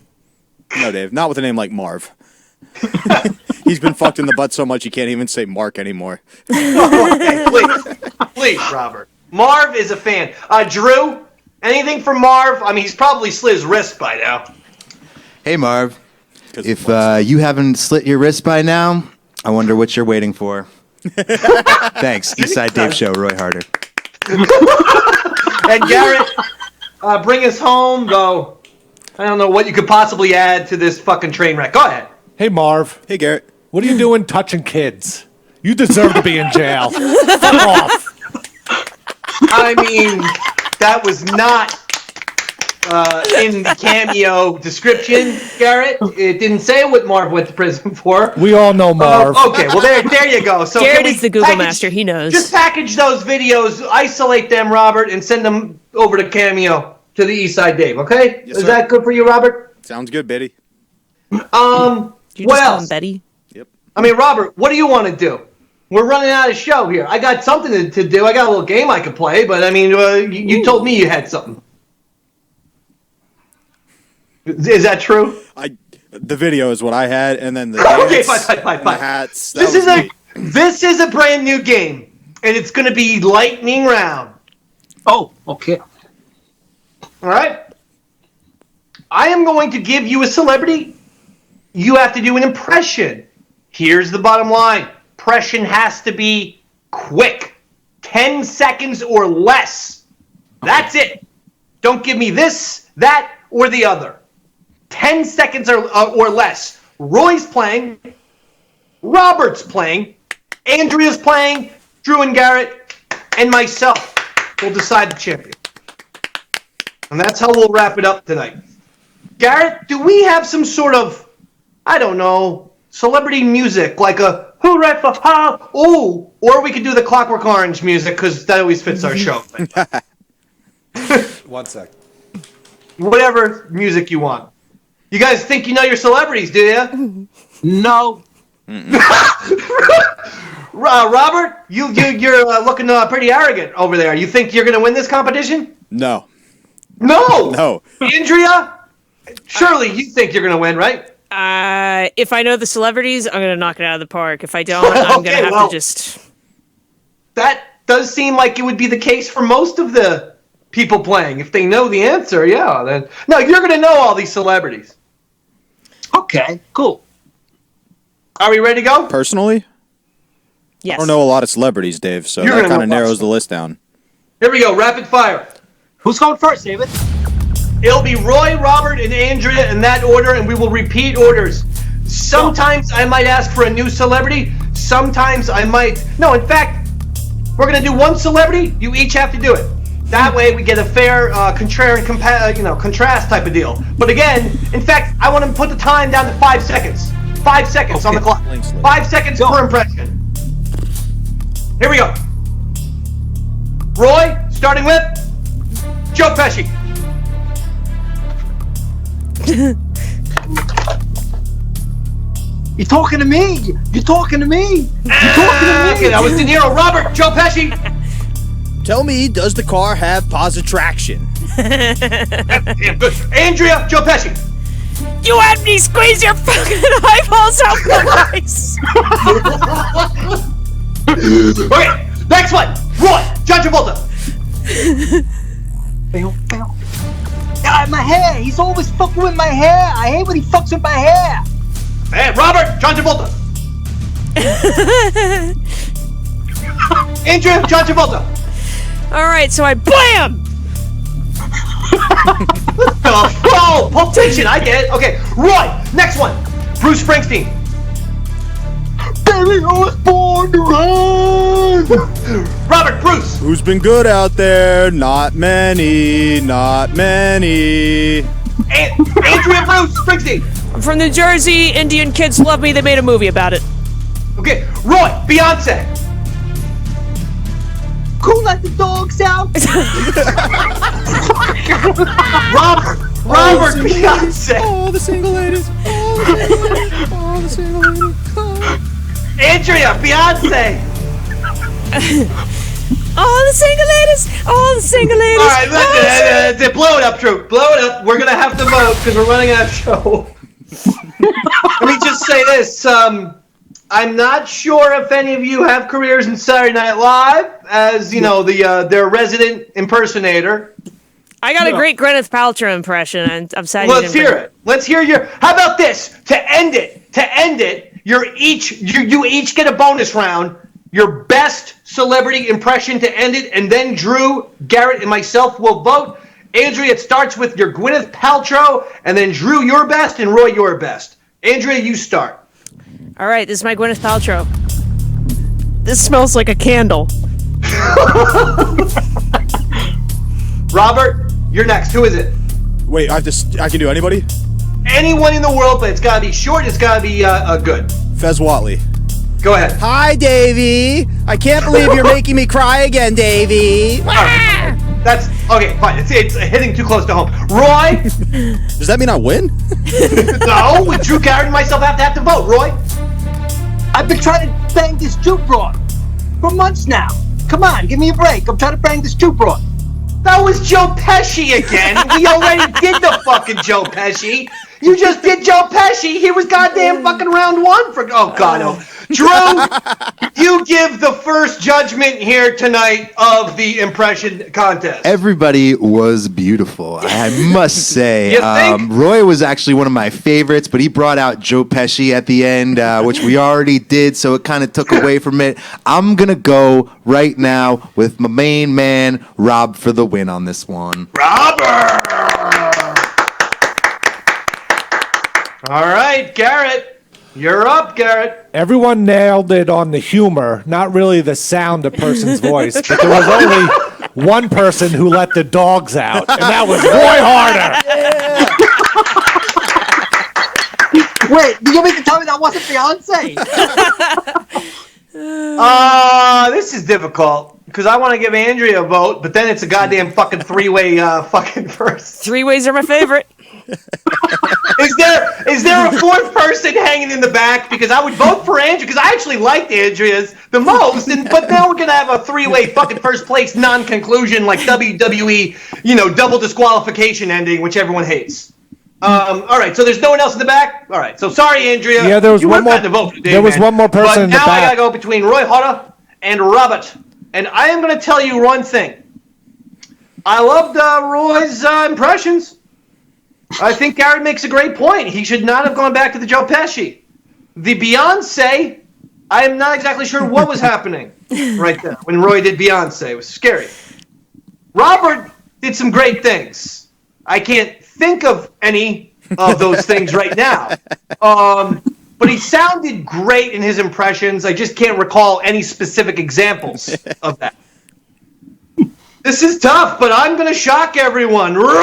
No, Dave, not with a name like Marv. He's been fucked in the butt so much he can't even say Mark anymore. Okay, please, Robert. Marv is a fan. Drew, anything for Marv? I mean, he's probably slit his wrist by now. Hey, Marv. If you haven't slit your wrist by now, I wonder what you're waiting for. Thanks, Eastside Dave Show, Roy Harter. And Garrett, bring us home, though. I don't know what you could possibly add to this fucking train wreck. Go ahead. Hey, Marv. Hey, Garrett. What are you doing touching kids? You deserve to be in jail. Fuck off. I mean, that was not in the cameo description, Garrett. It didn't say what Marv went to prison for. We all know Marv. Okay, well, there you go. So Garrett is the Google master. He knows. Just package those videos, isolate them, Robert, and send them over to Cameo to the Eastside Dave, okay? Yes, is sir. that good for you, Robert? Sounds good, Betty. You What just call him else? Betty? Yep. I mean, Robert, what do you want to do? We're running out of show here. I got something to do. I got a little game I could play, but I mean, you told me you had something. Is that true? The video is what I had, and then the Okay, dance fine. and the hats. This is a brand new game, and it's going to be lightning round. Oh, okay. All right. I am going to give you a celebrity. You have to do an impression. Here's the bottom line. Impression has to be quick. 10 seconds or less. That's it. Don't give me this, that, or the other. 10 seconds or less. Roy's playing. Robert's playing. Andrea's playing. Drew and Garrett and myself will decide the champion. And that's how we'll wrap it up tonight. Garrett, do we have some sort of, I don't know, celebrity music, like a hooray for ha, ooh, or we could do the Clockwork Orange music, because that always fits our show. 1 sec. Whatever music you want. You guys think you know your celebrities, do you? No. Robert, you're looking pretty arrogant over there. You think you're going to win this competition? No. No. Andrea, surely you think you're going to win, right? If I know the celebrities, I'm going to knock it out of the park. If I don't, I'm going to have to just... That does seem like it would be the case for most of the people playing. If they know the answer, yeah. Then no, you're going to know all these celebrities. Okay, cool. Are we ready to go? Personally, Yes. I don't know a lot of celebrities, Dave, so You're that gonna kind of know narrows lots. the list down. Here we go, rapid fire. Who's going first, David? It'll be Roy, Robert, and Andrea in that order, and we will repeat orders. Sometimes I might ask for a new celebrity. Sometimes I might... No, in fact, we're going to do one celebrity. You each have to do it. That way we get a fair contrast type of deal. But again, in fact, I want to put the time down to 5 seconds. 5 seconds on the clock. 5 seconds per impression. Here we go. Roy, starting with Joe Pesci. You're talking to me. You're talking to me. Okay, that was De Niro. Robert, Joe Pesci. Tell me, does the car have positive traction? Yeah, good. Andrea, Joe Pesci. You had me squeeze your fucking eyeballs out twice! Okay, next one. Roy, John Travolta. Fail. My hair. He's always fucking with my hair. I hate when he fucks with my hair. Hey, Robert, John Travolta. Andrea, John Travolta. Alright, so I BLAM! Oh, Pulp Fiction, I get it. Okay, Roy, next one. Bruce Springsteen. Baby, I was born to run. Robert, Bruce. Who's been good out there? Not many, not many. Andrea, Bruce Springsteen. I'm from New Jersey. Indian kids love me. They made a movie about it. Okay, Roy, Beyonce. Cool like the dog sound. Robert, Beyonce. All the single ladies. All the single ladies. Andrea, Beyonce. All the single ladies. All the single ladies. All right, listen, blow it up, Drew. Blow it up. We're gonna have to vote because we're running out of show. Let me just say this. I'm not sure if any of you have careers in Saturday Night Live as, you know, their resident impersonator. I got a great Gwyneth Paltrow impression, and I'm sad. Let's hear it. Let's hear your. How about this? To end it, you each get a bonus round. Your best celebrity impression to end it, and then Drew, Garrett, and myself will vote. Andrea, it starts with your Gwyneth Paltrow, and then Drew, your best, and Roy, your best. Andrea, you start. All right, this is my Gwyneth Paltrow. This smells like a candle. Robert, you're next. Who is it? Wait, I can do anybody? Anyone in the world, but it's got to be short. It's got to be good. Fez Whatley. Go ahead. Hi, Davie. I can't believe you're making me cry again, Davie. Right. That's okay. Fine. It's hitting too close to home. Roy. Does that mean I win? No. With Drew, Garrett, and myself have to vote. Roy. I've been trying to bang this Jew broad for months now. Come on, give me a break. I'm trying to bang this Jew broad. That was Joe Pesci again. We already did the fucking Joe Pesci. You just did Joe Pesci. He was goddamn fucking round one for. Oh God, no. Drew, you give the first judgment here tonight of the impression contest. Everybody was beautiful, I must say. You think? Roy was actually one of my favorites, but he brought out Joe Pesci at the end, which we already did, so it kind of took away from it. I'm going to go right now with my main man, Rob, for the win on this one. Robert! All right, Garrett. You're up, Garrett. Everyone nailed it on the humor, not really the sound of person's voice, but there was only one person who let the dogs out, and that was Roy Harter. Wait, you mean to tell me that wasn't Beyonce? This is difficult because I want to give Andrea a vote, but then it's a goddamn fucking three-way fucking first. Three ways are my favorite. Is there a fourth person hanging in the back? Because I would vote for Andrea because I actually liked Andrea's the most. But now we're gonna have a three-way fucking first place non-conclusion like WWE, double disqualification ending, which everyone hates. All right, so there's no one else in the back. All right, so sorry, Andrea. Yeah, there was one more. There was one more person in the back. But now I gotta go between Roy Harter and Robert, and I am gonna tell you one thing. I loved Roy's impressions. I think Garrett makes a great point. He should not have gone back to the Joe Pesci. The Beyonce, I am not exactly sure what was happening right there when Roy did Beyonce. It was scary. Robert did some great things. I can't think of any of those things right now. But he sounded great in his impressions. I just can't recall any specific examples of that. This is tough, but I'm going to shock everyone. Roy!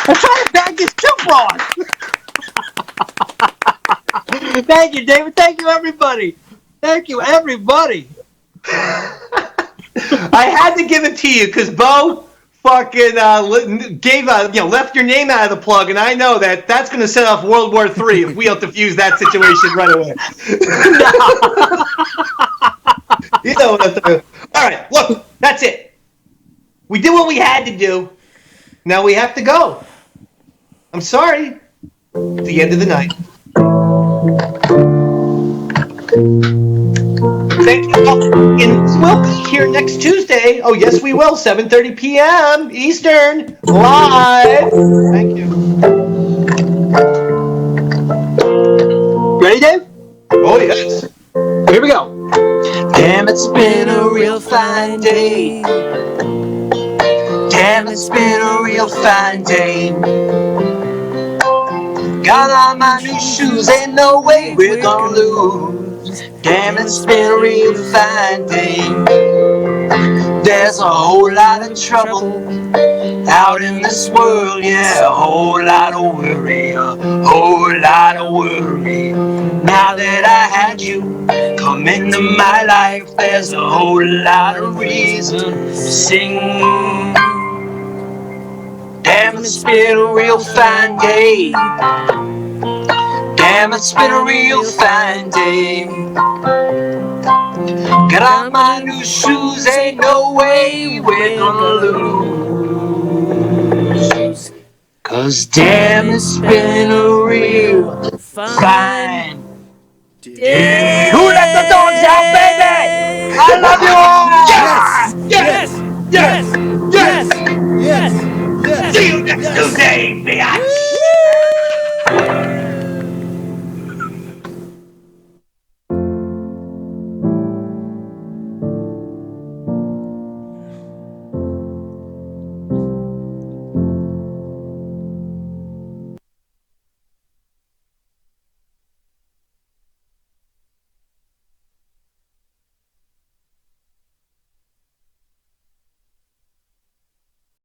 I'm trying to bag this Jew broad. Thank you, David. Thank you, everybody. Thank you, everybody. I had to give it to you because Bo fucking left your name out of the plug, and I know that's going to set off World War III if we don't defuse that situation right away. You know what I'm talking. All right, look, that's it. We did what we had to do. Now we have to go. I'm sorry. It's the end of the night. Thank you all. And we'll be here next Tuesday. Oh, yes, we will. 7:30 p.m. Eastern. Live. Thank you. Ready, Dave? Oh, yes. Here we go. Damn, it's been a real fine day. Damn, it's been a real fine day. Got on my new shoes, ain't no way we're gonna lose. Damn, it's been a real fine day. There's a whole lot of trouble out in this world, yeah, a whole lot of worry, a whole lot of worry. Now that I had you come into my life, there's a whole lot of reason to sing. Damn, it's been a real fine day. Damn, it's been a real fine day. Got on my new shoes, ain't no way we're gonna lose. 'Cause damn, it's been a real fine day. Who let the dogs out, baby? I love you all. Yes! See you next Tuesday, bitch!